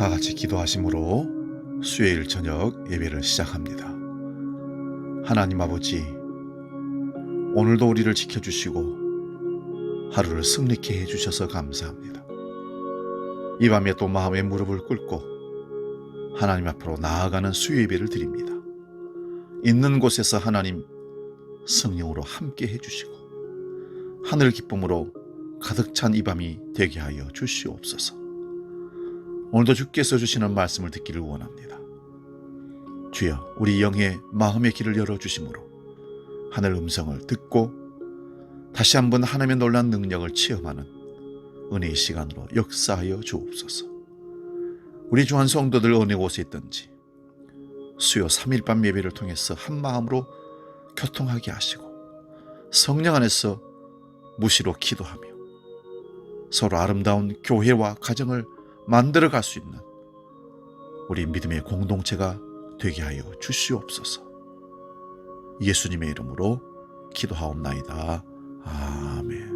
다 같이 기도하심으로 수요일 저녁 예배를 시작합니다. 하나님 아버지, 오늘도 우리를 지켜주시고 하루를 승리케 해주셔서 감사합니다. 이 밤에 또 마음의 무릎을 꿇고 하나님 앞으로 나아가는 수요 예배를 드립니다. 있는 곳에서 하나님 성령으로 함께 해주시고 하늘 기쁨으로 가득 찬 이 밤이 되게 하여 주시옵소서. 오늘도 주께서 주시는 말씀을 듣기를 원합니다. 주여, 우리 영의 마음의 길을 열어주심으로 하늘 음성을 듣고 다시 한번 하나님의 놀라운 능력을 체험하는 은혜의 시간으로 역사하여 주옵소서. 우리 주한 성도들 어느 곳에 있든지 수요 3일 밤 예배를 통해서 한 마음으로 교통하게 하시고 성령 안에서 무시로 기도하며 서로 아름다운 교회와 가정을 만들어갈 수 있는 우리 믿음의 공동체가 되게 하여 주시옵소서. 예수님의 이름으로 기도하옵나이다. 아멘.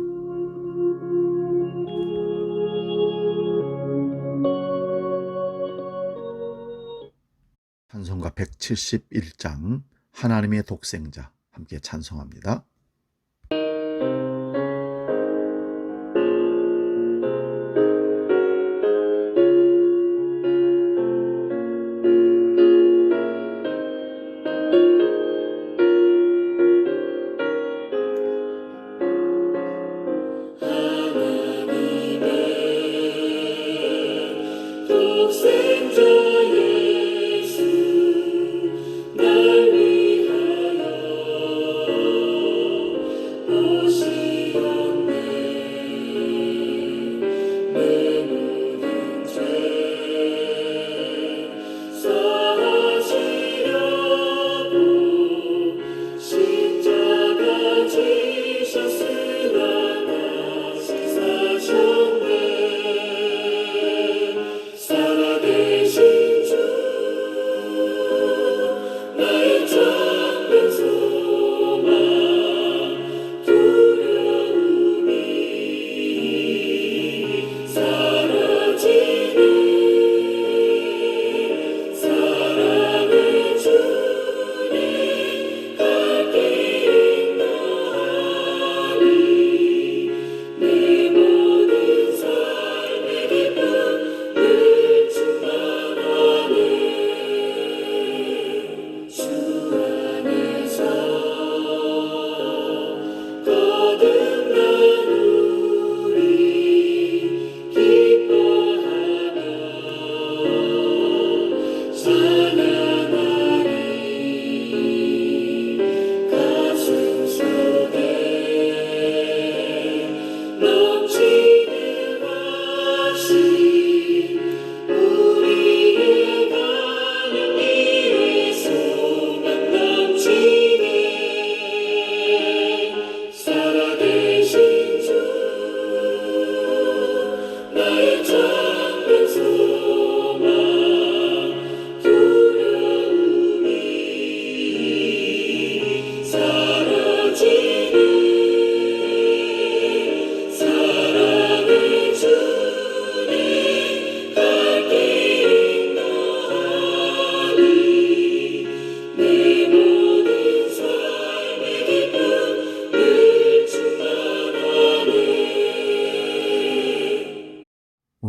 찬송가 171장 하나님의 독생자 함께 찬송합니다.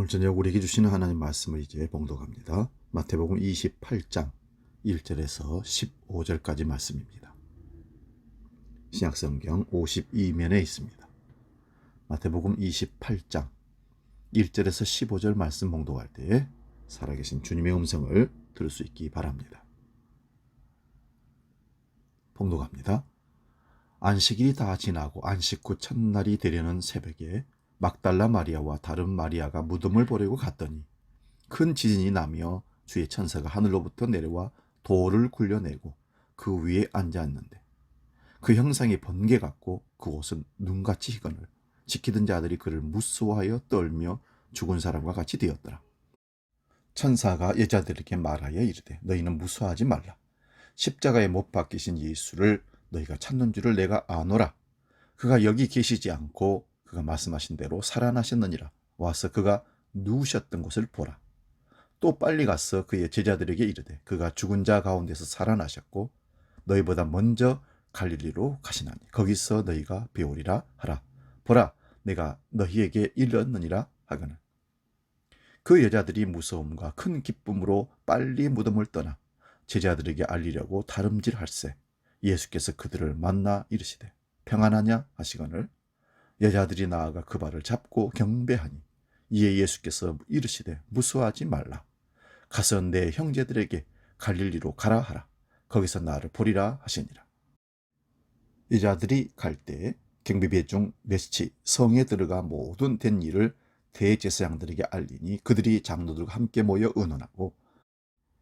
오늘 저녁 우리에게 주시는 하나님 말씀을 이제 봉독합니다. 마태복음 28장 1절에서 15절까지 말씀입니다. 신약성경 52면에 있습니다. 마태복음 28장 1절에서 15절 말씀 봉독할 때 살아계신 주님의 음성을 들을 수 있기 바랍니다. 봉독합니다. 안식일이 다 지나고 안식 후 첫날이 되려는 새벽에 막달라 마리아와 다른 마리아가 무덤을 보려고 갔더니 큰 지진이 나며 주의 천사가 하늘로부터 내려와 돌을 굴려내고 그 위에 앉았는데 그 형상이 번개 같고 그 옷은 눈같이 희건을 지키던 자들이 그를 무서워하여 떨며 죽은 사람과 같이 되었더라. 천사가 여자들에게 말하여 이르되 너희는 무서워하지 말라. 십자가에 못 박히신 예수를 너희가 찾는 줄을 내가 아노라. 그가 여기 계시지 않고 그가 말씀하신 대로 살아나셨느니라. 와서 그가 누우셨던 곳을 보라. 또 빨리 가서 그의 제자들에게 이르되 그가 죽은 자 가운데서 살아나셨고 너희보다 먼저 갈릴리로 가시나니 거기서 너희가 배우리라 하라. 보라, 내가 너희에게 이르렀느니라 하거늘. 그 여자들이 무서움과 큰 기쁨으로 빨리 무덤을 떠나 제자들에게 알리려고 다름질할세 예수께서 그들을 만나 이르시되 평안하냐 하시거늘 여자들이 나아가 그 발을 잡고 경배하니 이에 예수께서 이르시되 무수하지 말라. 가서 내 형제들에게 갈릴리로 가라 하라. 거기서 나를 보리라 하시니라. 여자들이 갈 때 경비배 중 몇이 성에 들어가 모든 된 일을 대제사장들에게 알리니 그들이 장로들과 함께 모여 의논하고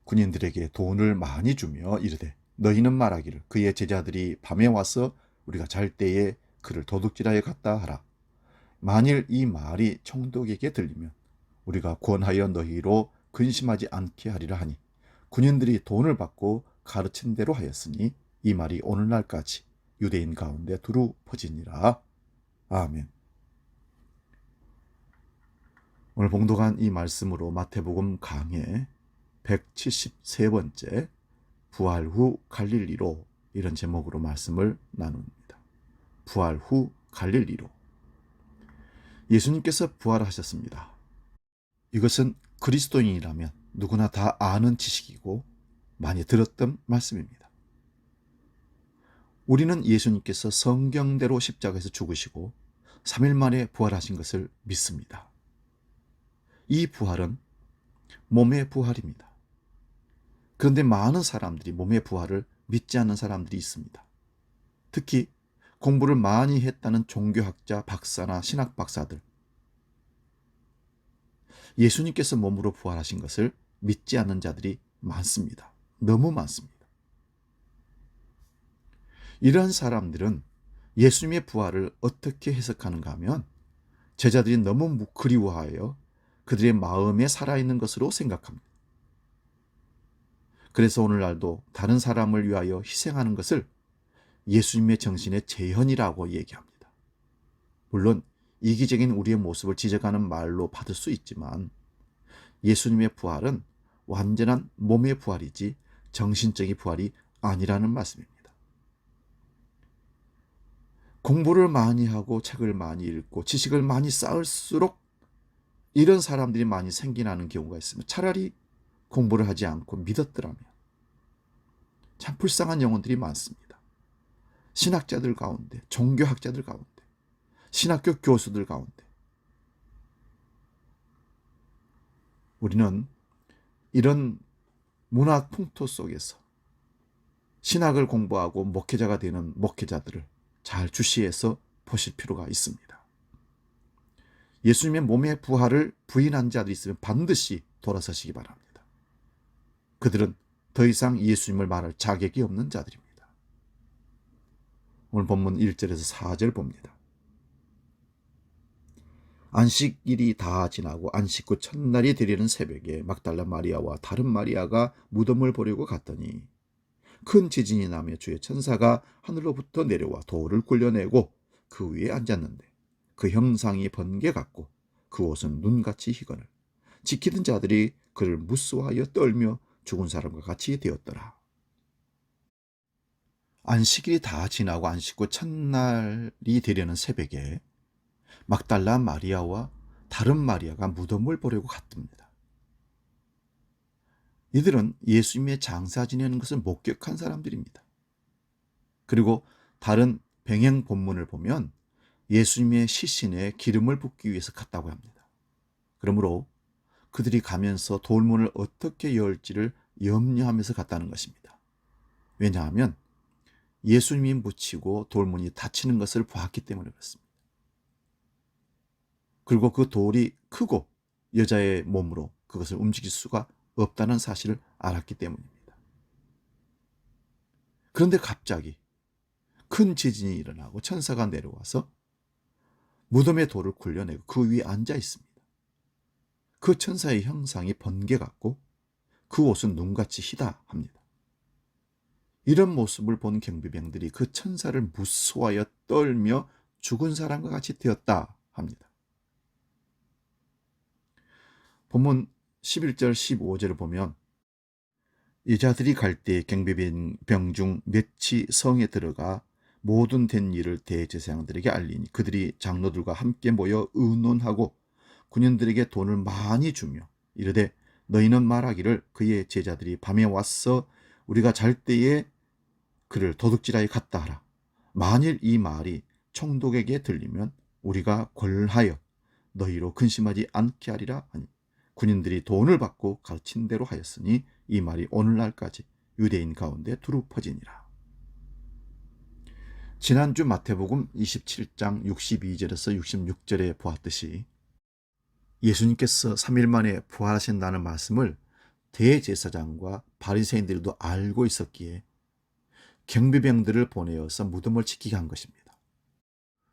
군인들에게 돈을 많이 주며 이르되 너희는 말하기를 그의 제자들이 밤에 와서 우리가 잘 때에 그를 도둑질하여 갔다 하라. 만일 이 말이 총독에게 들리면 우리가 권하여 너희로 근심하지 않게 하리라 하니 군인들이 돈을 받고 가르친 대로 하였으니 이 말이 오늘날까지 유대인 가운데 두루 퍼지니라. 아멘. 오늘 봉독한 이 말씀으로 마태복음 강해 173번째 부활 후 갈릴리로 이런 제목으로 말씀을 나눕니다. 부활 후 갈릴리로. 예수님께서 부활하셨습니다. 이것은 그리스도인이라면 누구나 다 아는 지식이고 많이 들었던 말씀입니다. 우리는 예수님께서 성경대로 십자가에서 죽으시고 3일 만에 부활하신 것을 믿습니다. 이 부활은 몸의 부활입니다. 그런데 많은 사람들이 몸의 부활을 믿지 않는 사람들이 있습니다. 특히 공부를 많이 했다는 종교학자 박사나 신학 박사들, 예수님께서 몸으로 부활하신 것을 믿지 않는 자들이 많습니다. 너무 많습니다. 이러한 사람들은 예수님의 부활을 어떻게 해석하는가 하면 제자들이 너무 그리워하여 그들의 마음에 살아있는 것으로 생각합니다. 그래서 오늘날도 다른 사람을 위하여 희생하는 것을 예수님의 정신의 재현이라고 얘기합니다. 물론 이기적인 우리의 모습을 지적하는 말로 받을 수 있지만 예수님의 부활은 완전한 몸의 부활이지 정신적인 부활이 아니라는 말씀입니다. 공부를 많이 하고 책을 많이 읽고 지식을 많이 쌓을수록 이런 사람들이 많이 생겨나는 경우가 있습니다. 차라리 공부를 하지 않고 믿었더라면. 참 불쌍한 영혼들이 많습니다. 신학자들 가운데, 종교학자들 가운데, 신학교 교수들 가운데. 우리는 이런 문화 풍토 속에서 신학을 공부하고 목회자가 되는 목회자들을 잘 주시해서 보실 필요가 있습니다. 예수님의 몸의 부활을 부인한 자들이 있으면 반드시 돌아서시기 바랍니다. 그들은 더 이상 예수님을 말할 자격이 없는 자들입니다. 오늘 본문 1절에서 4절 봅니다. 안식일이 다 지나고 안식 후 첫날이 되려는 새벽에 막달라 마리아와 다른 마리아가 무덤을 보려고 갔더니 큰 지진이 나며 주의 천사가 하늘로부터 내려와 돌을 굴려내고 그 위에 앉았는데 그 형상이 번개 같고 그 옷은 눈같이 희거늘 지키던 자들이 그를 무수하여 떨며 죽은 사람과 같이 되었더라. 안식일이 다 지나고 안식 후 첫날이 되려는 새벽에 막달라 마리아와 다른 마리아가 무덤을 보려고 갔답니다. 이들은 예수님의 장사 지내는 것을 목격한 사람들입니다. 그리고 다른 병행 본문을 보면 예수님의 시신에 기름을 붓기 위해서 갔다고 합니다. 그러므로 그들이 가면서 돌문을 어떻게 열지를 염려하면서 갔다는 것입니다. 왜냐하면 예수님이 묻히고 돌문이 닫히는 것을 보았기 때문에 그렇습니다. 그리고 그 돌이 크고 여자의 몸으로 그것을 움직일 수가 없다는 사실을 알았기 때문입니다. 그런데 갑자기 큰 지진이 일어나고 천사가 내려와서 무덤의 돌을 굴려내고 그 위에 앉아 있습니다. 그 천사의 형상이 번개 같고 그 옷은 눈같이 희다 합니다. 이런 모습을 본 경비병들이 그 천사를 무수하여 떨며 죽은 사람과 같이 되었다 합니다. 본문 11절 15절을 보면 여자들이 갈대에 경비병 중 몇이 성에 들어가 모든 된 일을 대제사장들에게 알리니 그들이 장로들과 함께 모여 의논하고 군인들에게 돈을 많이 주며 이르되 너희는 말하기를 그의 제자들이 밤에 와서 우리가 잘 때에 그를 도둑질하여 갔다 하라. 만일 이 말이 총독에게 들리면 우리가 권하여 너희로 근심하지 않게 하리라 하니 군인들이 돈을 받고 가르친 대로 하였으니 이 말이 오늘날까지 유대인 가운데 두루 퍼지니라. 지난주 마태복음 27장 62절에서 66절에 보았듯이 예수님께서 3일 만에 부활하신다는 말씀을 대제사장과 바리새인들도 알고 있었기에 경비병들을 보내어서 무덤을 지키게 한 것입니다.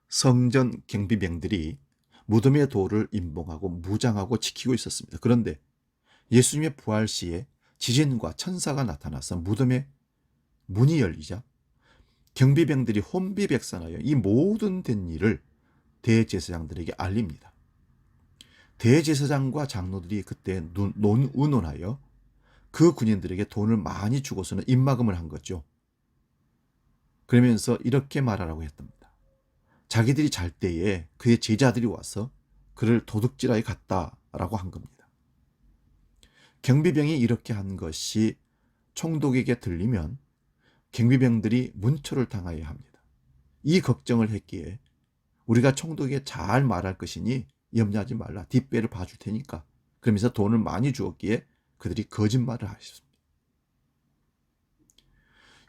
성전 경비병들이 무덤의 돌을 임봉하고 무장하고 지키고 있었습니다. 그런데 예수님의 부활 시에 지진과 천사가 나타나서 무덤의 문이 열리자 경비병들이 혼비백산하여 이 모든 된 일을 대제사장들에게 알립니다. 대제사장과 장로들이 그때 의논하여 그 군인들에게 돈을 많이 주고서는 입막음을 한 거죠. 그러면서 이렇게 말하라고 했답니다. 자기들이 잘 때에 그의 제자들이 와서 그를 도둑질하여 갔다라고 한 겁니다. 경비병이 이렇게 한 것이 총독에게 들리면 경비병들이 문초를 당하여야 합니다. 이 걱정을 했기에 우리가 총독에게 잘 말할 것이니 염려하지 말라. 뒷배를 봐줄 테니까. 그러면서 돈을 많이 주었기에 그들이 거짓말을 하셨습니다.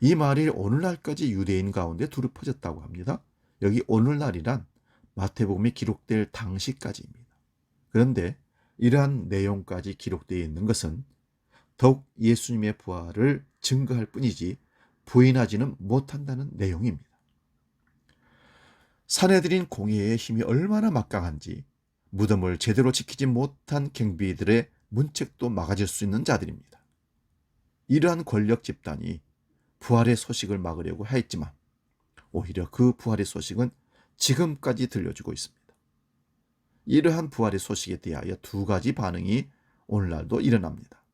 이 말이 오늘날까지 유대인 가운데 두루 퍼졌다고 합니다. 여기 오늘날이란 마태복음이 기록될 당시까지입니다. 그런데 이러한 내용까지 기록되어 있는 것은 더욱 예수님의 부활을 증거할 뿐이지 부인하지는 못한다는 내용입니다. 사내들인 공회의 힘이 얼마나 막강한지 무덤을 제대로 지키지 못한 경비들의 문책도 막아줄 수 있는 자들입니다. 이러한 권력 집단이 부활의 소식을 막으려고 했지만 오히려 그 부활의 소식은 지금까지 들려주고 있습니다. 이러한 부활의 소식에 대하여 두 가지 반응이 오늘날도 일어납니다.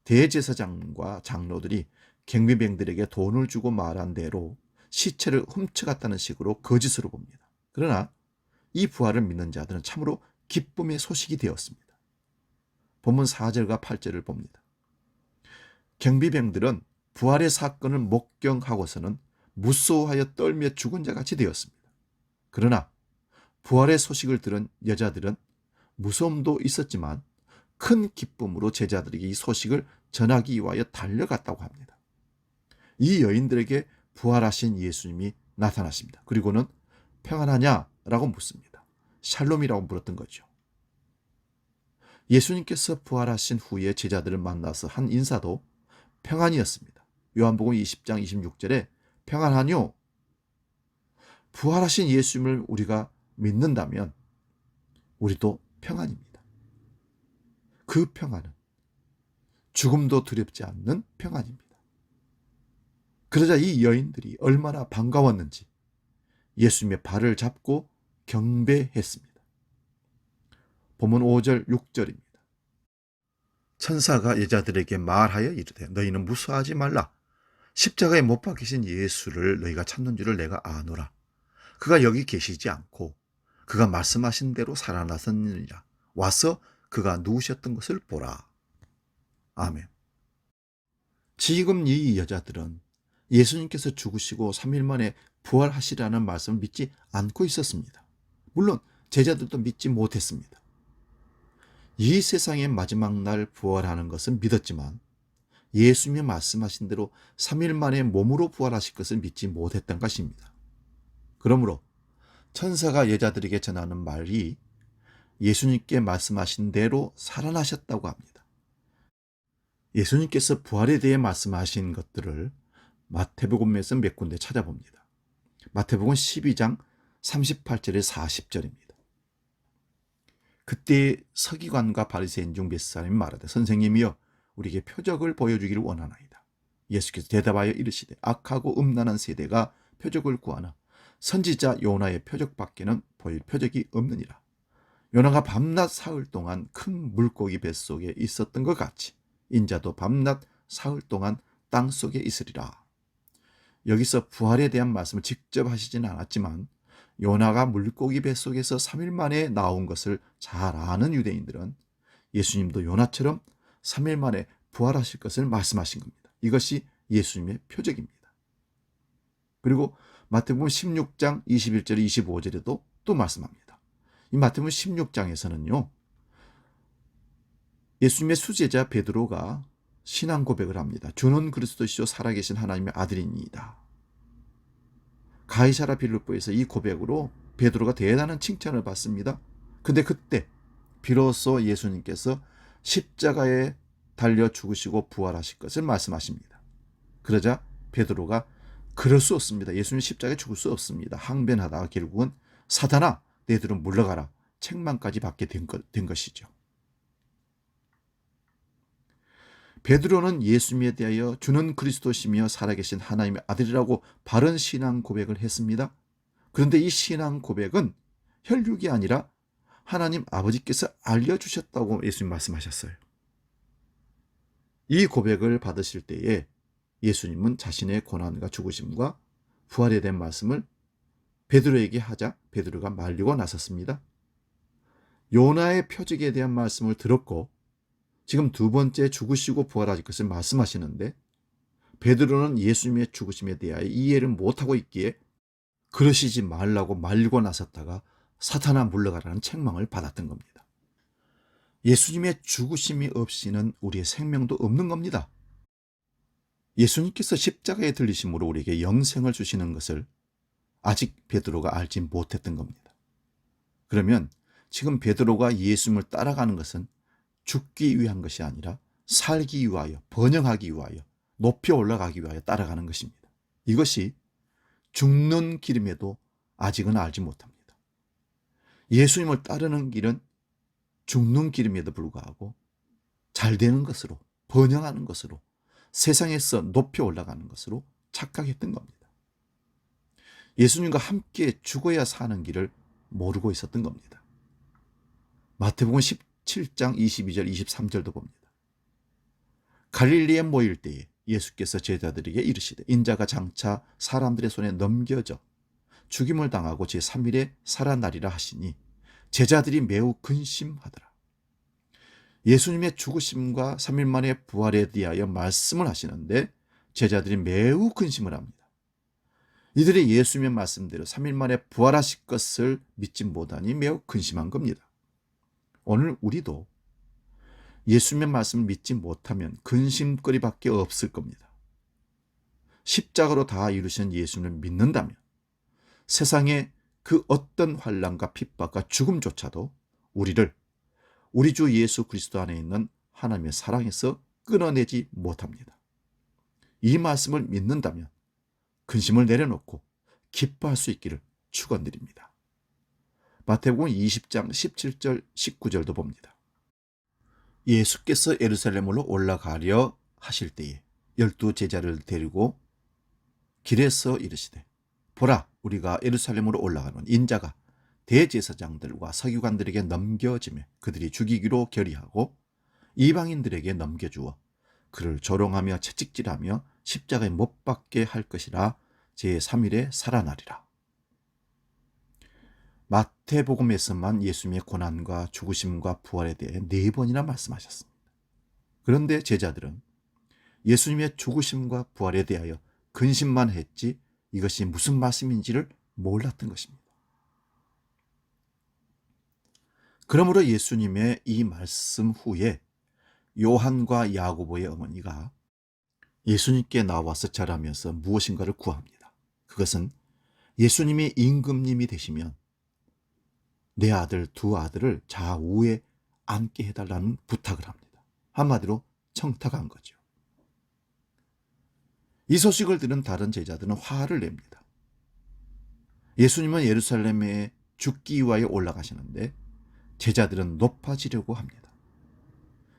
대제사장과 장로들이 경비병들에게 돈을 주고 말한 대로 시체를 훔쳐갔다는 식으로 거짓으로 봅니다. 그러나 이 부활을 믿는 자들은 참으로 기쁨의 소식이 되었습니다. 본문 4절과 8절을 봅니다. 경비병들은 부활의 사건을 목격하고서는 무서워하여 떨며 죽은 자 같이 되었습니다. 그러나 부활의 소식을 들은 여자들은 무서움도 있었지만 큰 기쁨으로 제자들에게 이 소식을 전하기 위하여 달려갔다고 합니다. 이 여인들에게 부활하신 예수님이 나타나십니다. 그리고는 평안하냐라고 묻습니다. 샬롬이라고 물었던 거죠. 예수님께서 부활하신 후에 제자들을 만나서 한 인사도 평안이었습니다. 요한복음 20장 26절에 평안하뇨? 부활하신 예수님을 우리가 믿는다면 우리도 평안입니다. 그 평안은 죽음도 두렵지 않는 평안입니다. 그러자 이 여인들이 얼마나 반가웠는지 예수님의 발을 잡고 경배했습니다. 본문 5절 6절입니다. 천사가 여자들에게 말하여 이르되 너희는 무서워하지 말라. 십자가에 못 박히신 예수를 너희가 찾는 줄을 내가 아노라. 그가 여기 계시지 않고 그가 말씀하신 대로 살아나셨느니라. 와서 그가 누우셨던 것을 보라. 아멘. 지금 이 여자들은 예수님께서 죽으시고 3일 만에 부활하시라는 말씀을 믿지 않고 있었습니다. 물론 제자들도 믿지 못했습니다. 이 세상의 마지막 날 부활하는 것은 믿었지만 예수님이 말씀하신 대로 3일 만에 몸으로 부활하실 것을 믿지 못했던 것입니다. 그러므로 천사가 여자들에게 전하는 말이 예수님께 말씀하신 대로 살아나셨다고 합니다. 예수님께서 부활에 대해 말씀하신 것들을 마태복음에서 몇 군데 찾아봅니다. 마태복음 12장 38절에 40절입니다. 그때 서기관과 바리새인 중 몇 사람이 말하되 선생님이여 우리에게 표적을 보여주기를 원하나이다. 예수께서 대답하여 이르시되 악하고 음란한 세대가 표적을 구하나 선지자 요나의 표적밖에는 보일 표적이 없느니라. 요나가 밤낮 사흘 동안 큰 물고기 뱃속에 있었던 것 같이 인자도 밤낮 사흘 동안 땅속에 있으리라. 여기서 부활에 대한 말씀을 직접 하시지는 않았지만 요나가 물고기 뱃속에서 3일 만에 나온 것을 잘 아는 유대인들은 예수님도 요나처럼 3일 만에 부활하실 것을 말씀하신 겁니다. 이것이 예수님의 표적입니다. 그리고 마태복음 16장 21절 25절에도 또 말씀합니다. 이 마태복음 16장에서는요. 예수님의 수제자 베드로가 신앙 고백을 합니다. 주는 그리스도시요 살아계신 하나님의 아들이니이다. 가이사라 빌립보에서 이 고백으로 베드로가 대단한 칭찬을 받습니다. 근데 그때 비로소 예수님께서 십자가에 달려 죽으시고 부활하실 것을 말씀하십니다. 그러자 베드로가 그럴 수 없습니다. 예수님 십자가에 죽을 수 없습니다. 항변하다가 결국은 사단아 내 뒤로 물러가라 책망까지 받게 된 것이죠. 베드로는 예수님에 대하여 주는 그리스도시며 살아계신 하나님의 아들이라고 바른 신앙 고백을 했습니다. 그런데 이 신앙 고백은 혈육이 아니라 하나님 아버지께서 알려주셨다고 예수님 말씀하셨어요. 이 고백을 받으실 때에 예수님은 자신의 고난과 죽으심과 부활에 대한 말씀을 베드로에게 하자 베드로가 말리고 나섰습니다. 요나의 표적에 대한 말씀을 들었고 지금 두 번째 죽으시고 부활하실 것을 말씀하시는데 베드로는 예수님의 죽으심에 대하여 이해를 못하고 있기에 그러시지 말라고 말리고 나섰다가 사탄아 물러가라는 책망을 받았던 겁니다. 예수님의 죽으심이 없이는 우리의 생명도 없는 겁니다. 예수님께서 십자가에 들리심으로 우리에게 영생을 주시는 것을 아직 베드로가 알지 못했던 겁니다. 그러면 지금 베드로가 예수님을 따라가는 것은 죽기 위한 것이 아니라 살기 위하여, 번영하기 위하여, 높이 올라가기 위하여 따라가는 것입니다. 이것이 죽는 길임에도 아직은 알지 못합니다. 예수님을 따르는 길은 죽는 길임에도 불구하고 잘 되는 것으로, 번영하는 것으로, 세상에서 높이 올라가는 것으로 착각했던 겁니다. 예수님과 함께 죽어야 사는 길을 모르고 있었던 겁니다. 마태복음 17장 22절 23절도 봅니다. 갈릴리에 모일 때에 예수께서 제자들에게 이르시되 인자가 장차 사람들의 손에 넘겨져 죽임을 당하고 제3일에 살아나리라 하시니 제자들이 매우 근심하더라. 예수님의 죽으심과 3일 만에 부활에 대하여 말씀을 하시는데 제자들이 매우 근심을 합니다. 이들이 예수님의 말씀대로 3일 만에 부활하실 것을 믿지 못하니 매우 근심한 겁니다. 오늘 우리도 예수님의 말씀을 믿지 못하면 근심거리밖에 없을 겁니다. 십자가로 다 이루신 예수님을 믿는다면 세상의 그 어떤 환난과 핍박과 죽음조차도 우리를 우리 주 예수 그리스도 안에 있는 하나님의 사랑에서 끊어내지 못합니다. 이 말씀을 믿는다면 근심을 내려놓고 기뻐할 수 있기를 축원드립니다. 마태복음 20장 17절 19절도 봅니다. 예수께서 예루살렘으로 올라가려 하실 때에 12 제자를 데리고 길에서 이르시되 보라 우리가 예루살렘으로 올라가는 인자가 대제사장들과 서기관들에게 넘겨지매 그들이 죽이기로 결의하고 이방인들에게 넘겨주어 그를 조롱하며 채찍질하며 십자가에 못 박게 할 것이라 제3일에 살아나리라. 마태복음에서만 예수님의 고난과 죽으심과 부활에 대해 4번이나 말씀하셨습니다. 그런데 제자들은 예수님의 죽으심과 부활에 대하여 근심만 했지 이것이 무슨 말씀인지를 몰랐던 것입니다. 그러므로 예수님의 이 말씀 후에 요한과 야고보의 어머니가 예수님께 나와서 절하면서 무엇인가를 구합니다. 그것은 예수님이 임금님이 되시면 내 아들 두 아들을 좌우에 앉게 해달라는 부탁을 합니다. 한마디로 청탁한 거죠. 이 소식을 들은 다른 제자들은 화를 냅니다. 예수님은 예루살렘에 죽기 위하여 올라가시는데 제자들은 높아지려고 합니다.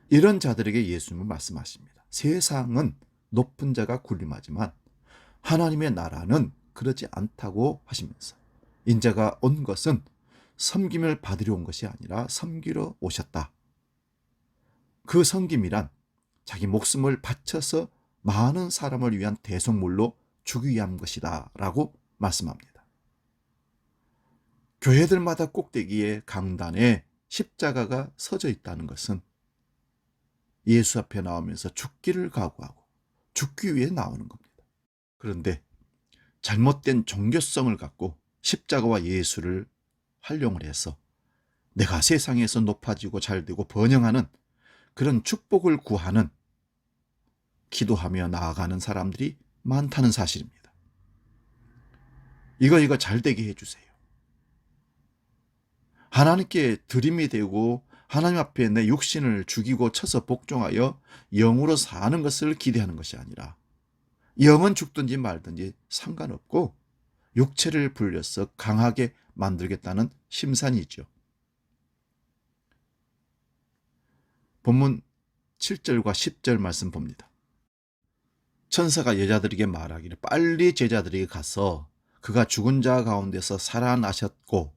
이런 자들에게 예수님은 말씀하십니다. 세상은 높은 자가 군림하지만 하나님의 나라는 그렇지 않다고 하시면서 인자가 온 것은 섬김을 받으려 온 것이 아니라 섬기러 오셨다. 그 섬김이란 자기 목숨을 바쳐서 많은 사람을 위한 대속물로 주기 위한 것이다 라고 말씀합니다. 교회들마다 꼭대기에 강단에 십자가가 서져 있다는 것은 예수 앞에 나오면서 죽기를 각오하고 죽기 위해 나오는 겁니다. 그런데 잘못된 종교성을 갖고 십자가와 예수를 활용을 해서 내가 세상에서 높아지고 잘되고 번영하는 그런 축복을 구하는, 기도하며 나아가는 사람들이 많다는 사실입니다. 이거 잘되게 해주세요. 하나님께 드림이 되고 하나님 앞에 내 육신을 죽이고 쳐서 복종하여 영으로 사는 것을 기대하는 것이 아니라 영은 죽든지 말든지 상관없고 육체를 불려서 강하게 만들겠다는 심산이죠. 본문 7절과 10절 말씀 봅니다. 천사가 여자들에게 말하기를 빨리 제자들에게 가서 그가 죽은 자 가운데서 살아나셨고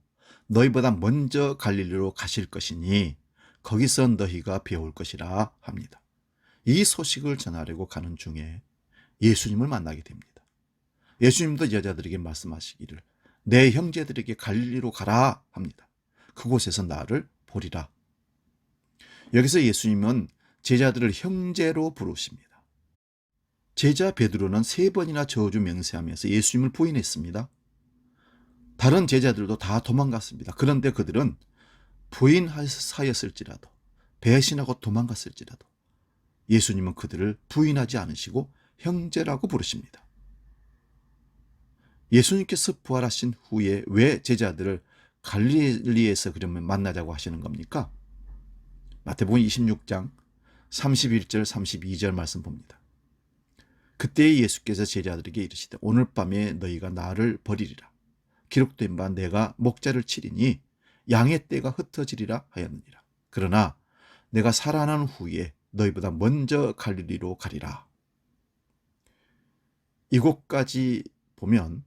너희보다 먼저 갈릴리로 가실 것이니 거기서 너희가 배울 것이라 합니다. 이 소식을 전하려고 가는 중에 예수님을 만나게 됩니다. 예수님도 여자들에게 말씀하시기를 내 형제들에게 갈릴리로 가라 합니다. 그곳에서 나를 보리라. 여기서 예수님은 제자들을 형제로 부르십니다. 제자 베드로는 3번이나 저주 맹세하면서 예수님을 부인했습니다. 다른 제자들도 다 도망갔습니다. 그런데 그들은 부인하였을지라도 배신하고 도망갔을지라도 예수님은 그들을 부인하지 않으시고 형제라고 부르십니다. 예수님께서 부활하신 후에 왜 제자들을 갈릴리에서 그러면 만나자고 하시는 겁니까? 마태복음 26장 31절 32절 말씀 봅니다. 그때 예수께서 제자들에게 이르시되 오늘 밤에 너희가 나를 버리리라. 기록된 바 내가 목자를 치리니 양의 떼가 흩어지리라 하였느니라. 그러나 내가 살아난 후에 너희보다 먼저 갈릴리로 가리라. 이곳까지 보면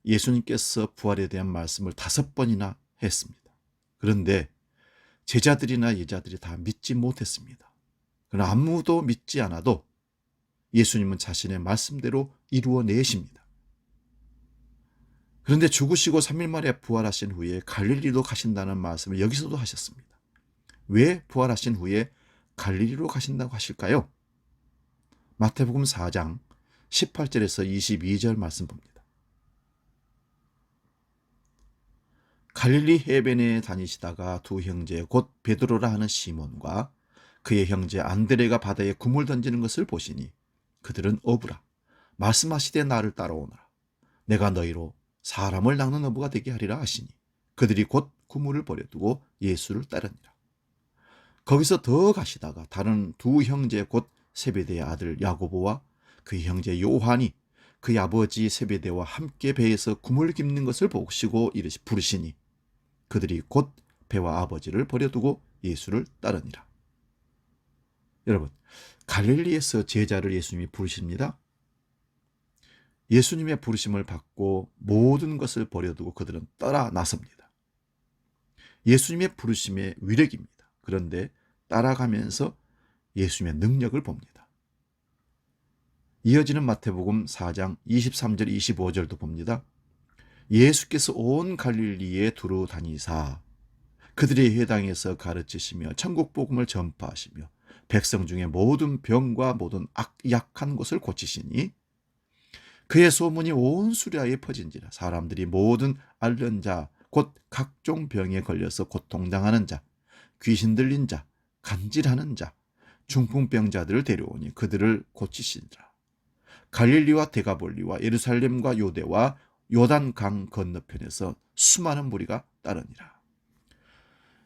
예수님께서 부활에 대한 말씀을 5번이나 했습니다. 그런데 제자들이나 여자들이 다 믿지 못했습니다. 그러나 아무도 믿지 않아도 예수님은 자신의 말씀대로 이루어내십니다. 그런데 죽으시고 3일 만에 부활하신 후에 갈릴리로 가신다는 말씀을 여기서도 하셨습니다. 왜 부활하신 후에 갈릴리로 가신다고 하실까요? 마태복음 4장 18절에서 22절 말씀 봅니다. 갈릴리 해변에 다니시다가 두 형제 곧 베드로라 하는 시몬과 그의 형제 안드레가 바다에 그물 던지는 것을 보시니 그들은 어부라. 말씀하시되 나를 따라오너라. 내가 너희로 사람을 낚는 어부가 되게 하리라 하시니 그들이 곧 그물을 버려두고 예수를 따르니라. 거기서 더 가시다가 다른 두 형제 곧 세베대의 아들 야고보와 그의 형제 요한이 그의 아버지 세베대와 함께 배에서 그물 깁는 것을 보시고 부르시니 그들이 곧 배와 아버지를 버려두고 예수를 따르니라. 여러분, 갈릴리에서 제자를 예수님이 부르십니다. 예수님의 부르심을 받고 모든 것을 버려두고 그들은 따라 나섭니다. 예수님의 부르심의 위력입니다. 그런데 따라가면서 예수님의 능력을 봅니다. 이어지는 마태복음 4장 23절 25절도 봅니다. 예수께서 온 갈릴리에 두루 다니사 그들의 회당에서 가르치시며 천국 복음을 전파하시며 백성 중에 모든 병과 모든 약한 곳을 고치시니 그의 소문이 온 수리아에 퍼진지라. 사람들이 모든 앓는 자 곧 각종 병에 걸려서 고통당하는 자, 귀신 들린 자, 간질하는 자, 중풍병자들을 데려오니 그들을 고치시니라. 갈릴리와 데가볼리와 예루살렘과 요대와 요단강 건너편에서 수많은 무리가 따르니라.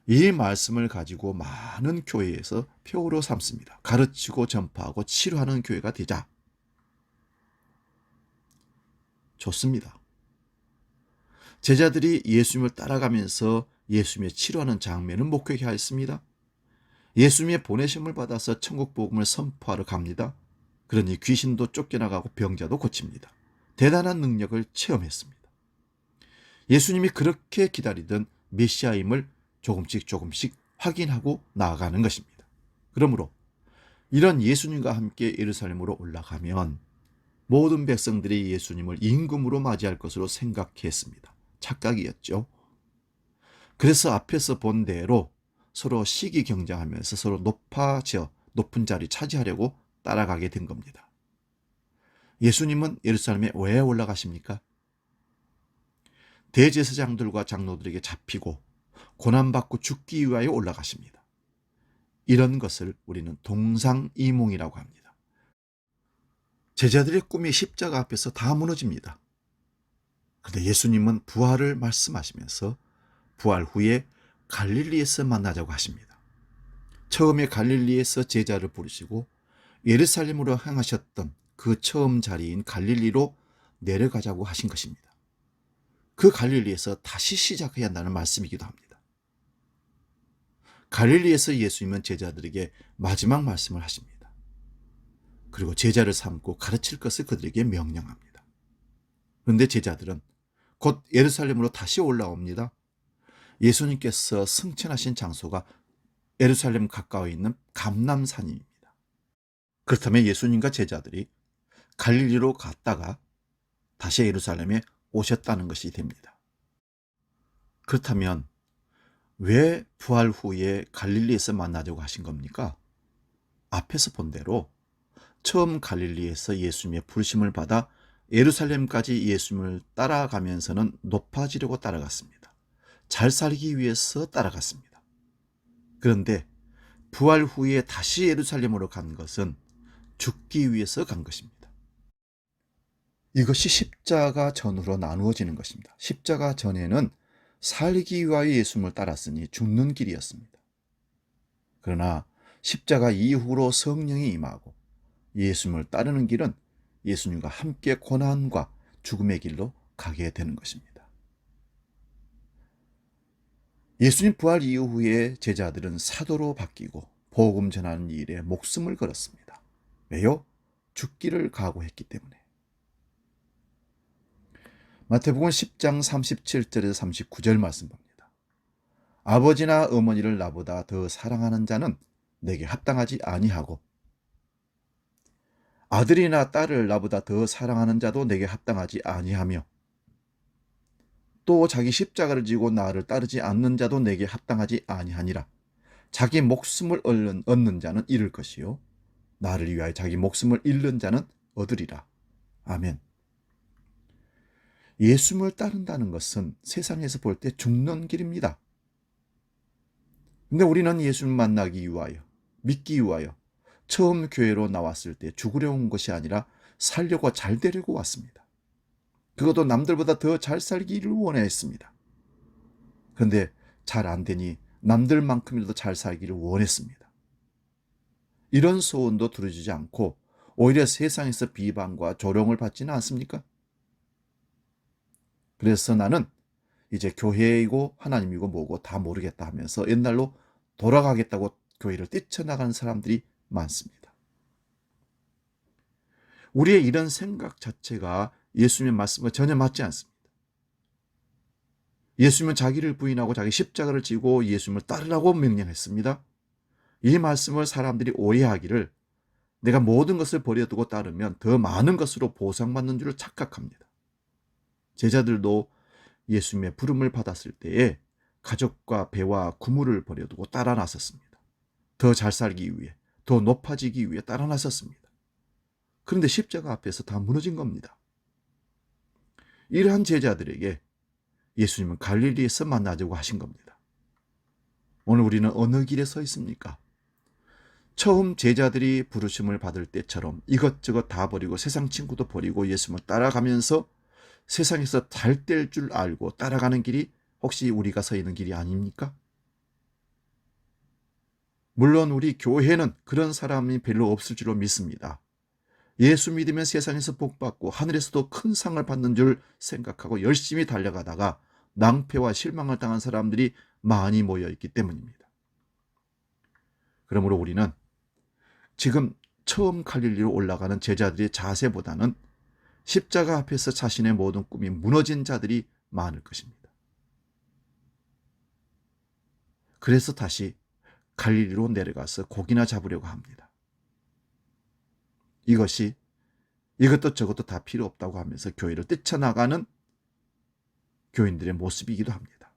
이 말씀을 가지고 많은 교회에서 표로 삼습니다. 가르치고 전파하고 치료하는 교회가 되자. 좋습니다. 제자들이 예수님을 따라가면서 예수님의 치료하는 장면을 목격해 하였습니다. 예수님의 보내심을 받아서 천국 복음을 선포하러 갑니다. 그러니 귀신도 쫓겨나가고 병자도 고칩니다. 대단한 능력을 체험했습니다. 예수님이 그렇게 기다리던 메시아임을 조금씩 확인하고 나아가는 것입니다. 그러므로 이런 예수님과 함께 예루살렘으로 올라가면 모든 백성들이 예수님을 임금으로 맞이할 것으로 생각했습니다. 착각이었죠. 그래서 앞에서 본 대로 서로 시기 경쟁하면서 서로 높은 자리 차지하려고 따라가게 된 겁니다. 예수님은 예루살렘에 왜 올라가십니까? 대제사장들과 장로들에게 잡히고 고난받고 죽기 위하여 올라가십니다. 이런 것을 우리는 동상이몽이라고 합니다. 제자들의 꿈이 십자가 앞에서 다 무너집니다. 그런데 예수님은 부활을 말씀하시면서 부활 후에 갈릴리에서 만나자고 하십니다. 처음에 갈릴리에서 제자를 부르시고 예루살렘으로 향하셨던 그 처음 자리인 갈릴리로 내려가자고 하신 것입니다. 그 갈릴리에서 다시 시작해야 한다는 말씀이기도 합니다. 갈릴리에서 예수님은 제자들에게 마지막 말씀을 하십니다. 그리고 제자를 삼고 가르칠 것을 그들에게 명령합니다. 그런데 제자들은 곧 예루살렘으로 다시 올라옵니다. 예수님께서 승천하신 장소가 예루살렘 가까이 있는 감람산입니다. 그렇다면 예수님과 제자들이 갈릴리로 갔다가 다시 예루살렘에 오셨다는 것이 됩니다. 그렇다면 왜 부활 후에 갈릴리에서 만나자고 하신 겁니까? 앞에서 본 대로 처음 갈릴리에서 예수님의 부르심을 받아 예루살렘까지 예수님을 따라가면서는 높아지려고 따라갔습니다. 잘 살기 위해서 따라갔습니다. 그런데 부활 후에 다시 예루살렘으로 간 것은 죽기 위해서 간 것입니다. 이것이 십자가 전후로 나누어지는 것입니다. 십자가 전에는 살기 위하여 예수님을 따랐으니 죽는 길이었습니다. 그러나 십자가 이후로 성령이 임하고 예수님을 따르는 길은 예수님과 함께 고난과 죽음의 길로 가게 되는 것입니다. 예수님 부활 이후에 제자들은 사도로 바뀌고 복음 전하는 일에 목숨을 걸었습니다. 왜요? 죽기를 각오했기 때문에. 마태복음 10장 37절에서 39절 말씀 봅니다. 아버지나 어머니를 나보다 더 사랑하는 자는 내게 합당하지 아니하고 아들이나 딸을 나보다 더 사랑하는 자도 내게 합당하지 아니하며 또 자기 십자가를 지고 나를 따르지 않는 자도 내게 합당하지 아니하니라. 자기 목숨을 얻는 자는 잃을 것이요 나를 위하여 자기 목숨을 잃는 자는 얻으리라. 아멘. 예수님을 따른다는 것은 세상에서 볼 때 죽는 길입니다. 근데 우리는 예수님 만나기 위하여, 믿기 위하여 처음 교회로 나왔을 때 죽으려 온 것이 아니라 살려고 잘 되려고 왔습니다. 그것도 남들보다 더 잘 살기를 원했습니다. 그런데 잘 안 되니 남들만큼이라도 잘 살기를 원했습니다. 이런 소원도 들어주지 않고 오히려 세상에서 비방과 조롱을 받지는 않습니까? 그래서 나는 이제 교회이고 하나님이고 뭐고 다 모르겠다 하면서 옛날로 돌아가겠다고 교회를 뛰쳐나가는 사람들이 많습니다. 우리의 이런 생각 자체가 예수님의 말씀과 전혀 맞지 않습니다. 예수님은 자기를 부인하고 자기 십자가를 지고 예수님을 따르라고 명령했습니다. 이 말씀을 사람들이 오해하기를 내가 모든 것을 버려두고 따르면 더 많은 것으로 보상받는 줄 착각합니다. 제자들도 예수님의 부름을 받았을 때에 가족과 배와 구물을 버려두고 따라 나섰습니다. 더 잘 살기 위해, 더 높아지기 위해 따라 나섰습니다. 그런데 십자가 앞에서 다 무너진 겁니다. 이러한 제자들에게 예수님은 갈릴리에서 만나자고 하신 겁니다. 오늘 우리는 어느 길에 서 있습니까? 처음 제자들이 부르심을 받을 때처럼 이것저것 다 버리고 세상 친구도 버리고 예수님을 따라가면서 세상에서 잘 될 줄 알고 따라가는 길이 혹시 우리가 서 있는 길이 아닙니까? 물론 우리 교회는 그런 사람이 별로 없을 줄로 믿습니다. 예수 믿으면 세상에서 복받고 하늘에서도 큰 상을 받는 줄 생각하고 열심히 달려가다가 낭패와 실망을 당한 사람들이 많이 모여있기 때문입니다. 그러므로 우리는 지금 처음 갈릴리로 올라가는 제자들의 자세보다는 십자가 앞에서 자신의 모든 꿈이 무너진 자들이 많을 것입니다. 그래서 다시 갈릴리로 내려가서 고기나 잡으려고 합니다. 이것도 저것도 다 필요 없다고 하면서 교회를 뛰쳐나가는 교인들의 모습이기도 합니다.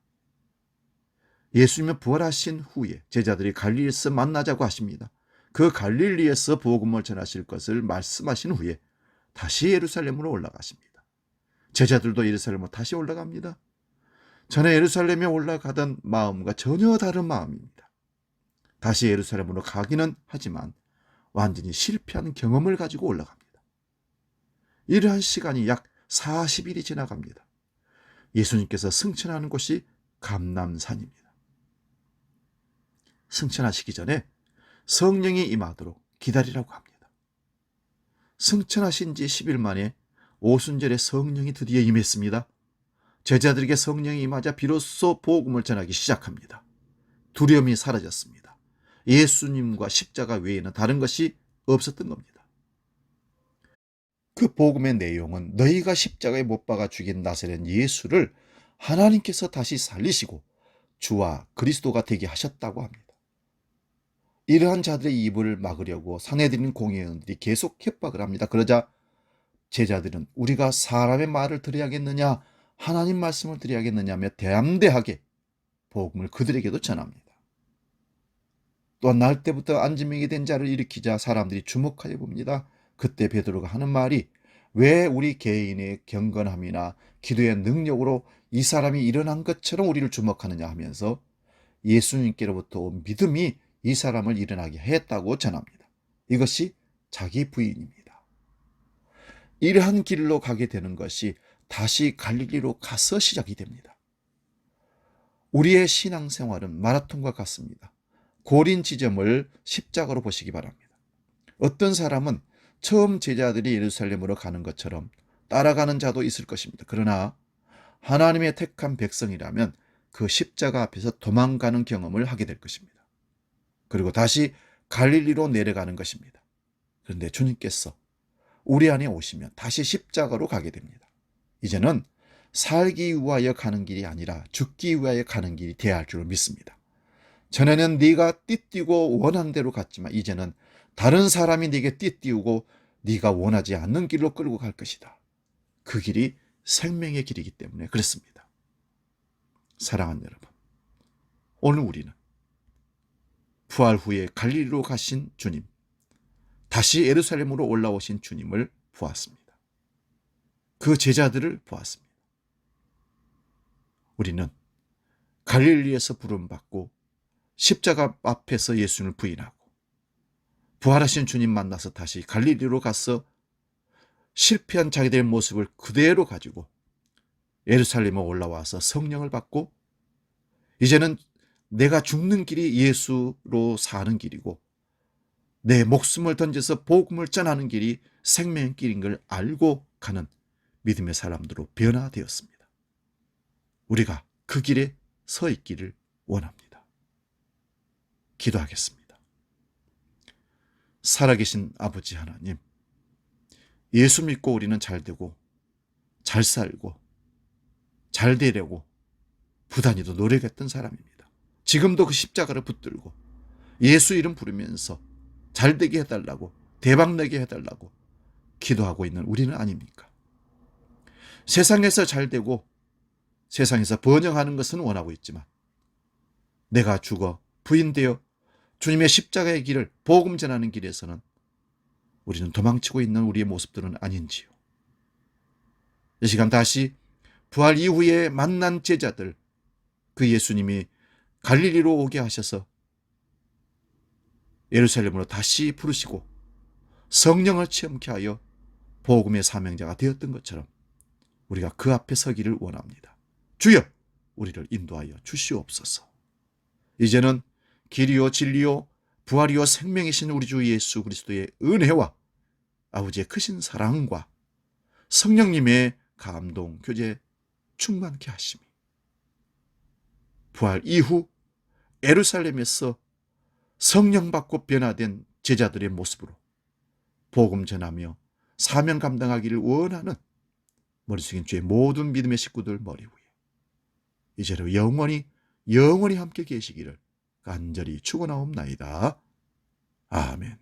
예수님은 부활하신 후에 제자들이 갈릴리에서 만나자고 하십니다. 그 갈릴리에서 복음을 전하실 것을 말씀하신 후에 다시 예루살렘으로 올라가십니다. 제자들도 예루살렘으로 다시 올라갑니다. 전에 예루살렘에 올라가던 마음과 전혀 다른 마음입니다. 다시 예루살렘으로 가기는 하지만 완전히 실패한 경험을 가지고 올라갑니다. 이러한 시간이 약 40일이 지나갑니다. 예수님께서 승천하는 곳이 감람산입니다. 승천하시기 전에 성령이 임하도록 기다리라고 합니다. 승천하신 지 10일 만에 오순절에 성령이 드디어 임했습니다. 제자들에게 성령이 임하자 비로소 복음을 전하기 시작합니다. 두려움이 사라졌습니다. 예수님과 십자가 외에는 다른 것이 없었던 겁니다. 그 복음의 내용은 너희가 십자가에 못 박아 죽인 나사렛 예수를 하나님께서 다시 살리시고 주와 그리스도가 되게 하셨다고 합니다. 이러한 자들의 입을 막으려고 산헤드린 공회의원들이 계속 협박을 합니다. 그러자 제자들은 우리가 사람의 말을 들어야겠느냐 하나님 말씀을 드려야겠느냐며 대담대하게 복음을 그들에게도 전합니다. 또한 날 때부터 안진병이 된 자를 일으키자 사람들이 주목하여 봅니다. 그때 베드로가 하는 말이 왜 우리 개인의 경건함이나 기도의 능력으로 이 사람이 일어난 것처럼 우리를 주목하느냐 하면서 예수님께로부터 온 믿음이 이 사람을 일어나게 했다고 전합니다. 이것이 자기 부인입니다. 이러한 길로 가게 되는 것이 다시 갈릴리로 가서 시작이 됩니다. 우리의 신앙생활은 마라톤과 같습니다. 고린 지점을 십자가로 보시기 바랍니다. 어떤 사람은 처음 제자들이 예루살렘으로 가는 것처럼 따라가는 자도 있을 것입니다. 그러나 하나님의 택한 백성이라면 그 십자가 앞에서 도망가는 경험을 하게 될 것입니다. 그리고 다시 갈릴리로 내려가는 것입니다. 그런데 주님께서 우리 안에 오시면 다시 십자가로 가게 됩니다. 이제는 살기 위하여 가는 길이 아니라 죽기 위하여 가는 길이 되어야 할 줄 믿습니다. 전에는 네가 띠띠고 원하는 대로 갔지만 이제는 다른 사람이 네게 띠띠우고 네가 원하지 않는 길로 끌고 갈 것이다. 그 길이 생명의 길이기 때문에 그렇습니다. 사랑하는 여러분, 오늘 우리는 부활 후에 갈릴리로 가신 주님, 다시 예루살렘으로 올라오신 주님을 보았습니다. 그 제자들을 보았습니다. 우리는 갈릴리에서 부름받고 십자가 앞에서 예수님을 부인하고 부활하신 주님 만나서 다시 갈릴리로 가서 실패한 자기들의 모습을 그대로 가지고 예루살렘에 올라와서 성령을 받고 이제는 내가 죽는 길이 예수로 사는 길이고 내 목숨을 던져서 복음을 전하는 길이 생명의 길인 걸 알고 가는 믿음의 사람들로 변화되었습니다. 우리가 그 길에 서 있기를 원합니다. 기도하겠습니다. 살아계신 아버지 하나님, 예수 믿고 우리는 잘 되고 잘 살고 잘 되려고 부단히도 노력했던 사람입니다. 지금도 그 십자가를 붙들고 예수 이름 부르면서 잘 되게 해달라고 대박 나게 해달라고 기도하고 있는 우리는 아닙니까? 세상에서 잘 되고 세상에서 번영하는 것은 원하고 있지만 내가 죽어 부인되어 주님의 십자가의 길을 복음 전하는 길에서는 우리는 도망치고 있는 우리의 모습들은 아닌지요. 이 시간 다시 부활 이후에 만난 제자들, 그 예수님이 갈릴리로 오게 하셔서 예루살렘으로 다시 부르시고 성령을 체험케 하여 복음의 사명자가 되었던 것처럼 우리가 그 앞에 서기를 원합니다. 주여, 우리를 인도하여 주시옵소서. 이제는 길이요 진리요 부활이요 생명이신 우리 주 예수 그리스도의 은혜와 아버지의 크신 사랑과 성령님의 감동, 교제 충만케 하심이 부활 이후 예루살렘에서 성령 받고 변화된 제자들의 모습으로 복음 전하며 사명 감당하기를 원하는 머리 숙인 주의 모든 믿음의 식구들 머리 위에 이제로 영원히 함께 계시기를 간절히 축원하옵나이다. 아멘.